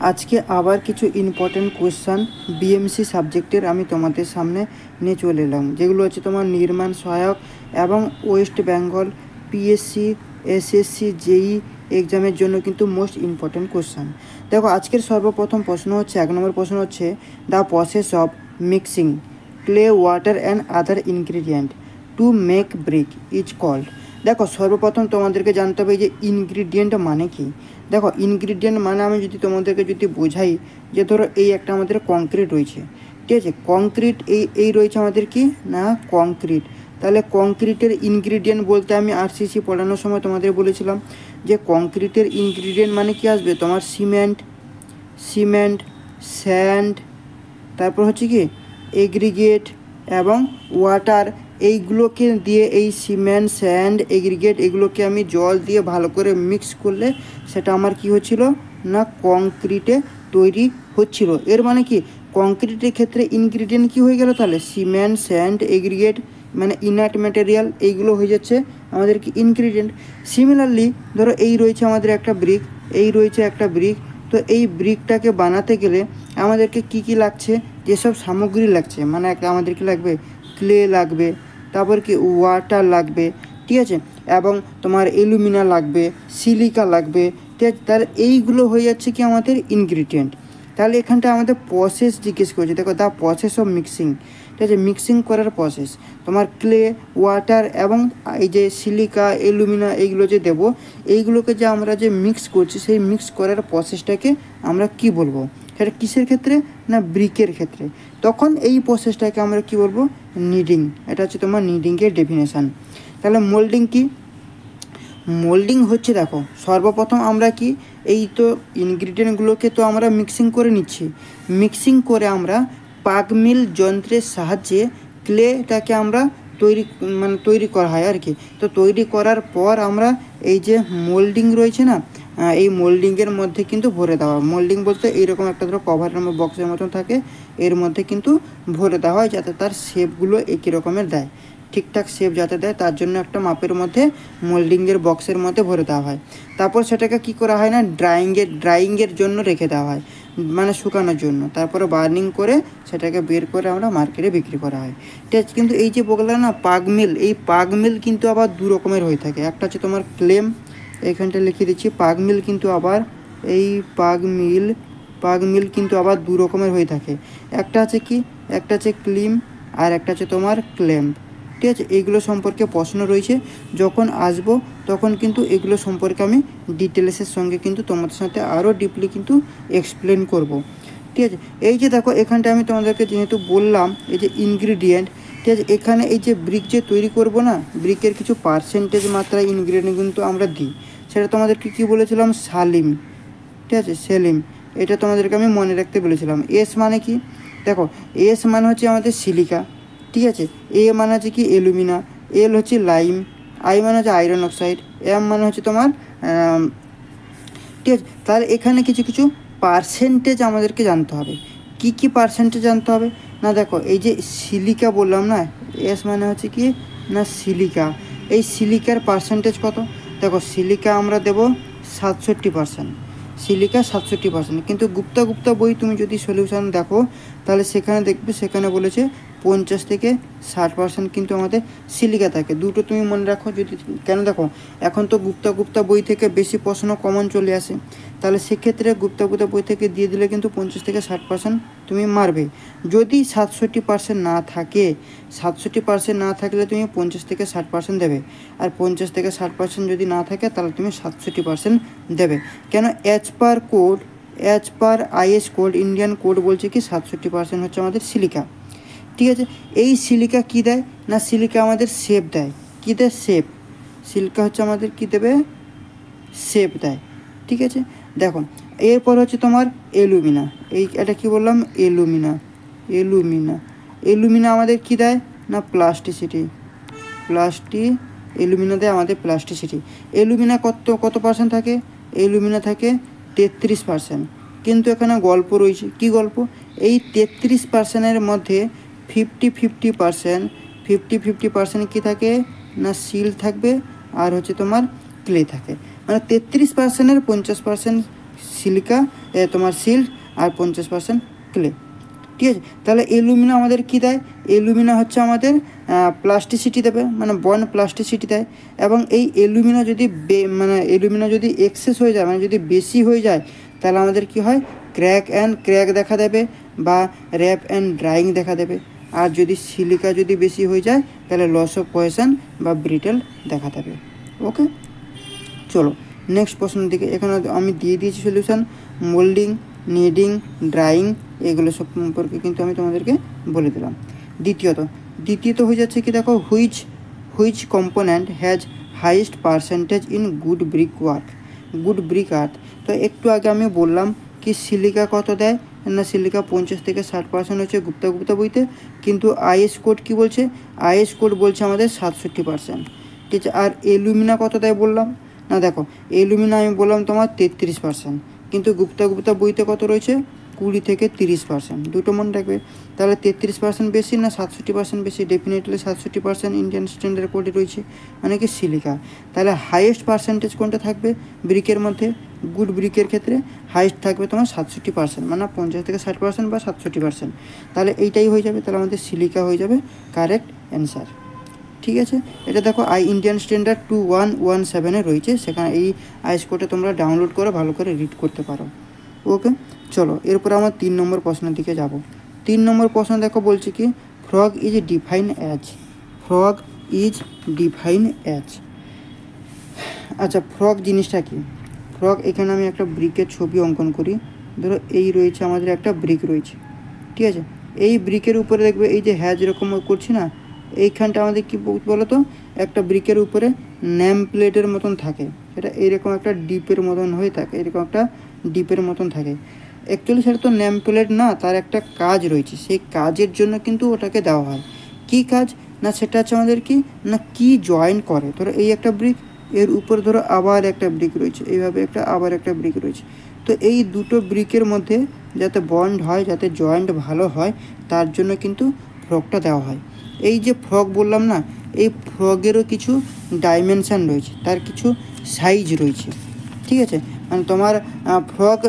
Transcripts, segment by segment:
আজকে আবার কিছু ইম্পর্টেন্ট কোয়েশ্চান বিএমসি সাবজেক্টের আমি তোমাদের সামনে নিয়ে চলে এলাম, যেগুলো হচ্ছে তোমার নির্মাণ সহায়ক এবং ওয়েস্ট বেঙ্গল পিএসসি এসএসসি জেই এক্সামের জন্য কিন্তু মোস্ট ইম্পর্টেন্ট কোয়েশ্চান। দেখো, আজকের সর্বপ্রথম প্রশ্ন হচ্ছে, 1 নম্বর প্রশ্ন হচ্ছে, the process of mixing clay water and other ingredient to make brick is called. দেখো, সর্বপ্রথম তোমাদেরকে জানতে হবে যে ইনগ্রিডিয়েন্ট মানে কি। দেখো, ইনগ্রিডিয়েন্ট মানে আমি যদি তোমাদেরকে বোঝাই যে ধরো এই একটা আমাদের কংক্রিট রয়েছে, ঠিক আছে, কংক্রিট এই রয়েছে আমাদের কি না কংক্রিট। তাহলে কংক্রিটের ইনগ্রিডিয়েন্ট বলতে আমি আরসিসি পড়ানোর সময় তোমাদের বলেছিলাম যে কংক্রিটের ইনগ্রিডিয়েন্ট মানে কি আসবে, তোমার সিমেন্ট স্যান্ড, তারপর হচ্ছে কি এগ্রিগেট এবং ওয়াটার। এইগুলোকে দিয়ে এই সিমেন্ট স্যান্ড এগ্রিগেট এগুলোকে আমি জল দিয়ে ভালো করে মিক্স করলে সেটা আমার কি হচ্ছিল না কংক্রিটে তৈরি হচ্ছিল। এর মানে কি কংক্রিটের ক্ষেত্রে ইনগ্রিডিয়েন্ট কি হয়ে গেল, তাহলে সিমেন্ট স্যান্ড এগ্রিগেট মানে ইনার্ট ম্যাটেরিয়াল, এইগুলো হয়ে যাচ্ছে আমাদের কি ইনগ্রিডিয়েন্ট। সিমিলারলি ধরো এই রয়েছে আমাদের একটা ব্রিক, তো এই ব্রিকটাকে বানাতে গেলে আমাদেরকে কি কি লাগছে, যেসব সামগ্রী লাগছে, মানে আমাদের কি লাগবে, ক্লে লাগবে, তারপর কি ওয়াটার লাগবে, ঠিক আছে, এবং তোমার অ্যালুমিনা লাগবে, সিলিকা লাগবে, ঠিক আছে। তাহলে এইগুলো হয়ে যাচ্ছে কি আমাদের ইনগ্রিডিয়েন্ট। তাহলে এখানটা আমাদের প্রসেস জিজ্ঞেস করছে, দেখো দ্য প্রসেস অফ মিক্সিং, ঠিক আছে, মিক্সিং করার প্রসেস, তোমার ক্লে ওয়াটার এবং এই যে সিলিকা অ্যালুমিনা এইগুলো যে দেবো, এইগুলোকে যে আমরা যে মিক্স করছি সেই মিক্স করার প্রসেসটাকে আমরা কি বলবো, সেটা কিসের ক্ষেত্রে না ব্রিকের ক্ষেত্রে। তখন এই প্রসেসটাকে আমরা কি বলবো, নিডিং। এটা হচ্ছে তোমার নিডিংয়ের ডেফিনেশান। তাহলে মোল্ডিং কি, মোল্ডিং হচ্ছে, দেখো সর্বপ্রথম আমরা কি এই তো ইনগ্রিডিয়েন্টগুলোকে তো আমরা মিক্সিং করে নিচ্ছি, মিক্সিং করে আমরা পাক মিল যন্ত্রের সাহায্যে ক্লেটাকে আমরা তৈরি করা হয় আর কি। তো তৈরি করার পর আমরা এই যে মোল্ডিং রয়েছে না, এই মোল্ডিংয়ের মধ্যে কিন্তু ভরে দেওয়া। মোল্ডিং বলতে এইরকম একটা ধরো কভারের বক্সের মতন থাকে, এর মধ্যে কিন্তু ভরে দেওয়া হয় যাতে তার শেপগুলো একই রকমের দেয়, ঠিকঠাক শেপ যাতে দেয় তার জন্য একটা মাপের মধ্যে মোল্ডিংয়ের বক্সের মধ্যে ভরে দেওয়া হয়। তারপর সেটাকে কি করা হয় না ড্রাইংয়ের জন্য রেখে দেওয়া হয়, মানে শুকানোর জন্য। তারপরে বার্নিং করে সেটাকে বের করে আমরা মার্কেটে বিক্রি করা হয়, ঠিক আছে। কিন্তু এই যে বললাম না পাগ মিল, এই পাগ মিল কিন্তু আবার দু রকমের হয়ে থাকে। একটা হচ্ছে তোমার ক্লেম, এখানটা লিখে দিচ্ছি, পাগ মিল কিন্তু আবার এই পাগ মিল কিন্তু আবার দু রকমের হয়ে থাকে। একটা হচ্ছে ক্লিম আর একটা হচ্ছে তোমার ক্লেম্প, ঠিক আছে। এইগুলো সম্পর্কে প্রশ্ন রয়েছে, যখন আসবো তখন কিন্তু এগুলো সম্পর্কে আমি ডিটেলসের সঙ্গে কিন্তু তোমাদের সাথে আরও ডিপলি কিন্তু এক্সপ্লেন করব, ঠিক আছে। এই যে দেখো এখানটা আমি তোমাদেরকে যেহেতু বললাম এই যে ইনগ্রিডিয়েন্ট, ঠিক আছে, এখানে এই যে ব্রিক যে তৈরি করব না, ব্রিকের কিছু পার্সেন্টেজ মাত্রায় ইনগ্রিডিয়েন্ট কিন্তু আমরা দিই। সেটা তোমাদেরকে কী বলেছিলাম, সালিম, ঠিক আছে, সেলিম। এটা তোমাদেরকে আমি মনে রাখতে বলেছিলাম। এস মানে কি, দেখো এস মানে হচ্ছে আমাদের সিলিকা, ঠিক আছে, এ মানে হচ্ছে কি অ্যালুমিনা, এল হচ্ছে লাইম, আই মানে হচ্ছে আয়রন অক্সাইড, এম মানে হচ্ছে তোমার ঠিক আছে। তাহলে এখানে কিছু কিছু পার্সেন্টেজ আমাদেরকে জানতে হবে। কি কি পার্সেন্টেজ জানতে হবে না, দেখো এই যে সিলিকা বললাম না, এস মানে হচ্ছে কি না সিলিকা, এই সিলিকার পার্সেন্টেজ কত, দেখো সিলিকা আমরা দেবো 67%, সিলিকা 67%। কিন্তু গুপ্তা বই তুমি যদি সলিউশন দেখো তাহলে সেখানে দেখবে, সেখানে বলেছে 50 থেকে 60% কিন্তু আমাদের সিলিকা থাকে। দুটো তুমি মনে রাখো, যদি কেন দেখো এখন তো গুপ্তা বই থেকে বেশি প্রশ্ন কমন চলে আসে, তাহলে সেক্ষেত্রে গুপ্তা বই থেকে দিয়ে দিলে কিন্তু 50 থেকে 60% তুমি মারবে। যদি 67% না থাকে, 67% না থাকলে তুমি 50 থেকে 60% দেবে, আর 50 থেকে 60% যদি না থাকে তাহলে তুমি 67% দেবে। কেন, as per is code, Indian code বলছে কি 67% হচ্ছে আমাদের সিলিকা, ঠিক আছে। এই সিলিকা কি দেয় না, সিলিকা আমাদের শেপ দেয়, কী দেয়, শেপ। সিলিকা হচ্ছে আমাদের কি দেবে, শেপ দেয়, ঠিক আছে। দেখো এরপর হচ্ছে তোমার অ্যালুমিনা, এটা কি বললাম, অ্যালুমিনা আমাদের কি দেয় না প্লাস্টিসিটি, অ্যালুমিনা দেয় আমাদের প্লাস্টিসিটি। অ্যালুমিনা কত পার্সেন্ট থাকে, অ্যালুমিনা থাকে 33%। কিন্তু এখানে গল্প রয়েছে, কি গল্প, এই 33%-এর মধ্যে 50% কী থাকে না সিল থাকবে, আর হচ্ছে তোমার ক্লে থাকে। মানে 33%-এর 50% সিলিকা তোমার সিল্ট আর 50% ক্লে। ঠিক আছে, তাহলে অ্যালুমিনা আমাদের কী দেয়? অ্যালুমিনা হচ্ছে আমাদের প্লাস্টিসিটি দেবে, মানে বন্ড প্লাস্টিসিটি দেয়। এবং এই অ্যালুমিনা যদি অ্যালুমিনা যদি এক্সেস হয়ে যায়, মানে যদি বেশি হয়ে যায়, তাহলে আমাদের কি হয়? ক্র্যাক দেখা দেবে বা র্যাপ অ্যান্ড ড্রাইং দেখা দেবে। আর যদি সিলিকা যদি বেশি হয়ে যায় তাহলে লস অফ কোহেশন বা ব্রিটেল দেখা দেবে। ওকে, চলো নেক্সট প্রশ্নের দিকে। এখানে আমি দিয়ে দিয়েছি সলিউশন, মোল্ডিং, নিডিং, ড্রাইং, এগুলো সব সম্পর্কে কিন্তু আমি তোমাদেরকে বলে দিলাম। দ্বিতীয়ত হয়ে যাচ্ছে কি, দেখো, which component has highest percentage in good brick earth. তো একটু আগে আমি বললাম কি সিলিকা কত দেয় না, সিলিকা 50 থেকে 60% হচ্ছে গুপ্তা বইতে, কিন্তু আইএস কোড কি বলছে? আইএস কোড বলছে আমাদের 67%। ঠিক আছে, আর অ্যালুমিনা কত দেয় বললাম না, দেখো অ্যালুমিনা আমি বললাম তোমার 33%, কিন্তু গুপ্তা বইতে কত রয়েছে? 20 থেকে 30%, দুটো মনে রাখবে। তাহলে 33% বেশি না 67% বেশি? ডেফিনেটলি 67% ইন্ডিয়ান স্ট্যান্ডার্ড কোডে রয়েছে, মানে কি সিলিকা। তাহলে হাইয়েস্ট পার্সেন্টেজ কোনটা থাকবে ব্রিকের মধ্যে? গুড ব্রিকের ক্ষেত্রে হাইয়েস্ট থাকবে তোমার 67%, মানে 50 থেকে 60% বা 67%। তাহলে এইটাই হয়ে যাবে, তাহলে আমাদের সিলিকা হয়ে যাবে কারেক্ট অ্যান্সার। ঠিক আছে, এটা দেখো ইন্ডিয়ান স্ট্যান্ডার্ড 2117 রয়েছে, সেখানে এই আইএস কোডটা তোমরা ডাউনলোড করে ভালো করে রিড করতে পারো। ওকে, চলো এরপর আমার 3 নম্বর প্রশ্নের দিকে যাব। 3 নম্বর প্রশ্ন দেখো বলছে কি, ফ্রগ ইজ ডিফাইন অ্যাজ। আচ্ছা, ফ্রগ জিনিসটা কি? ফ্রগ, এখানে আমি একটা ব্রিকের ছবি অঙ্কন করি। ধরো এই রয়েছে আমাদের একটা ব্রিক রয়েছে, ঠিক আছে। এই ব্রিকের উপরে দেখবে এই যে হ্যাজ এরকম করছি না, এইখানটা আমাদের কি বলো তো, একটা ব্রিকের উপরে নেম প্লেটের মতন থাকে, সেটা এইরকম একটা ডিপের মতন হয়ে থাকে, এরকম একটা ডিপের মতন থাকে। অ্যাকচুয়ালি সেটা তো নেম প্লেট না, তার একটা কাজ রয়েছে, সেই কাজের জন্য কিন্তু ওটাকে দেওয়া হয়। কি কাজ না, সেটা হচ্ছে আমাদের কি না, কি জয়েন করে। ধরো এই একটা ব্রিক, এর উপরে ধরো আবার একটা ব্রিক রয়েছে, এইভাবে আবার একটা ব্রিক রয়েছে। তো এই দুটো ব্রিকের মধ্যে যাতে বন্ড হয়, যাতে জয়েন্ট ভালো হয়, তার জন্য কিন্তু ফ্রগটা দেওয়া হয়। এই যে ফ্রগ বললাম না, এই ফ্রগেরও কিছু ডাইমেনশান রয়েছে, তার কিছু সাইজ রয়েছে। ঠিক আছে, মানে তোমার ফ্রগ,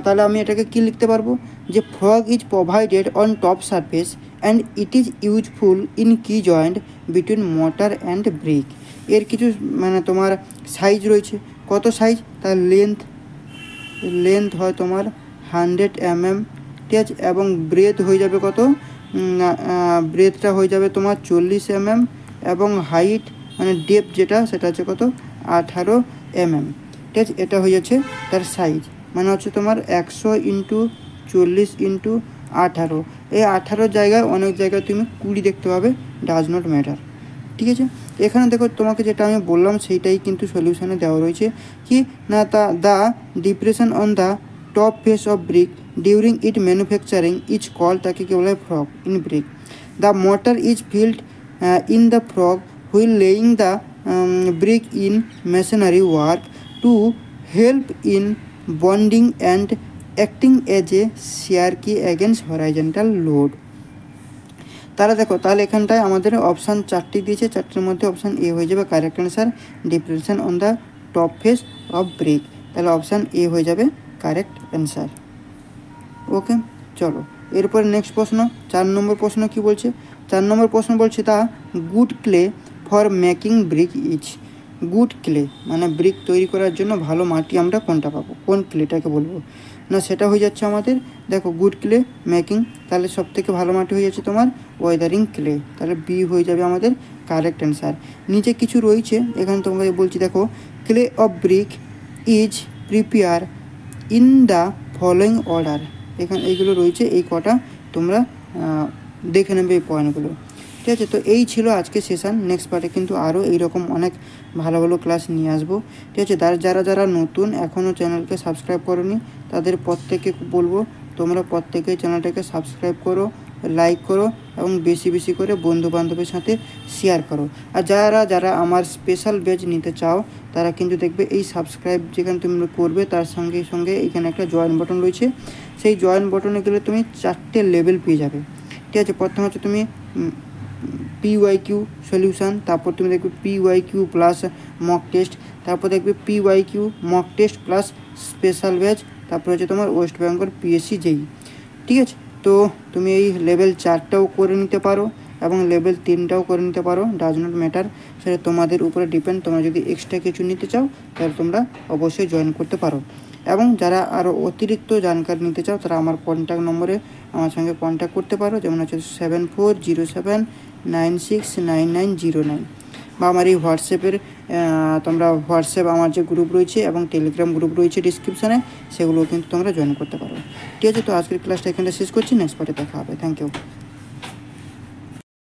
তাহলে আমি এটাকে কি লিখতে পারবো, যে frog is provided on top surface and it is useful in কি joint between mortar and brick. এর কিছু মানে তোমার সাইজ রয়েছে। কত সাইজ? তার লেন্থ হয় তোমার 100 mm, ঠিক আছে, এবং ব্রেথ হয়ে যাবে কত? ব্রেথটা হয়ে যাবে তোমার 40 mm, এবং হাইট মানে ডেপথ যেটা, সেটা হচ্ছে কত? 18 mm। ঠিক আছে, এটা হয়ে যাচ্ছে তার সাইজ, মানে হচ্ছে তোমার 100 × 40 × 18। এই 18 জায়গায় অনেক জায়গায় তুমি 20 দেখতে পাবে, ডাজ নট ম্যাটার। ঠিক আছে, এখানে দেখো তোমাকে যেটা আমি বললাম সেইটাই কিন্তু সলিউশনে দেওয়া রয়েছে কি না, the depression on the top face of brick during it manufacturing is call, তাকে কি বলে? Frog in brick. The mortar is filled in the frog while laying the brick in masonry work to help in bonding and acting as a shear key against horizontal load. তাহলে দেখো, তাহলে এখানটায় আমাদের option 4টি দিয়েছে, 4টির মধ্যে option A হয়ে যাবে correct answer, depression on the top face of brick. তাহলে অপশান এ হয়ে যাবে কারেক্ট অ্যান্সার। ওকে, চলো এরপর নেক্সট প্রশ্ন, 4 নম্বর প্রশ্ন কি বলছে? 4 নম্বর প্রশ্ন বলছে, the good clay for making brick is. Good clay মানে ব্রিক তৈরি করার জন্য ভালো মাটি আমরা কোনটা পাবো, কোন ক্লেটাকে বলবো না, সেটা হয়ে যাচ্ছে আমাদের, দেখো, গুড ক্লে মেকিং। তাহলে সব থেকে ভালো মাটি হয়ে যাচ্ছে তোমার ওয়েদারিং ক্লে, তাহলে বি হয়ে যাবে আমাদের কারেক্ট অ্যান্সার। নিচে কিছু রয়েছে, এখানে তোমাকে বলছি, দেখো, clay of brick is prepare in the following order. এখানে এইগুলো রয়েছে, এই কটা তোমরা দেখে নেবে এই পয়েন্টগুলো। ঠিক আছে, তো এই ছিল আজকে সেশন। নেক্সট পার্টে কিন্তু আরও এইরকম অনেক ভালো ভালো ক্লাস নিয়ে আসবো। ঠিক আছে, যারা নতুন এখনও চ্যানেলকে সাবস্ক্রাইব করোনি, তাদের প্রত্যেকে বলবো তোমরা প্রত্যেকে চ্যানেলটাকে সাবস্ক্রাইব করো, লাইক করো, এবং বেশি বেশি করে বন্ধুবান্ধবের সাথে শেয়ার করো। আর যারা আমার স্পেশাল ব্যাচ নিতে চাও, তারা কিন্তু দেখবে এই সাবস্ক্রাইব যেখানে তুমি করবে, তার সঙ্গে সঙ্গে এখানে একটা জয়েন বাটন রয়েছে। সেই জয়েন বাটনে গেলে তুমি 4টে লেভেল পেয়ে যাবে। ঠিক আছে, প্রথম হচ্ছে তুমি PYQ সলিউশন, তারপর তুমি দেখবে PYQ প্লাস মক টেস্ট, তারপর দেখবে PYQ mock test plus special batch, তারপরে হচ্ছে তোমার ওয়েস্ট বেঙ্গল পিএসসি জেই। ঠিক আছে, তো তুমি এই লেভেল 4টাও করে নিতে পারো এবং লেভেল 3টাও করে নিতে পারো, ডাজ নট ম্যাটার, সেটা তোমাদের উপরে ডিপেন্ড। তোমরা যদি এক্সট্রা কিছু নিতে চাও তাহলে তোমরা অবশ্যই জয়েন করতে পারো। এবং যারা আরও অতিরিক্ত জানকারি নিতে চাও তারা আমার কন্ট্যাক্ট নম্বরে আমার সঙ্গে কন্ট্যাক্ট করতে পারো, যেমন হচ্ছে 7407969909, বা আমার এই হোয়াটসঅ্যাপের তোমরা হোয়াটসঅ্যাপ আমার যে গ্রুপ রয়েছে এবং টেলিগ্রাম গ্রুপ রয়েছে ডিসক্রিপশানে, সেগুলো কিন্তু তোমরা জয়েন করতে পারো। ঠিক আছে, তো আজকের ক্লাসটা এখানটা শেষ করছি, নেক্সট পার্টে দেখা হবে। Thank you.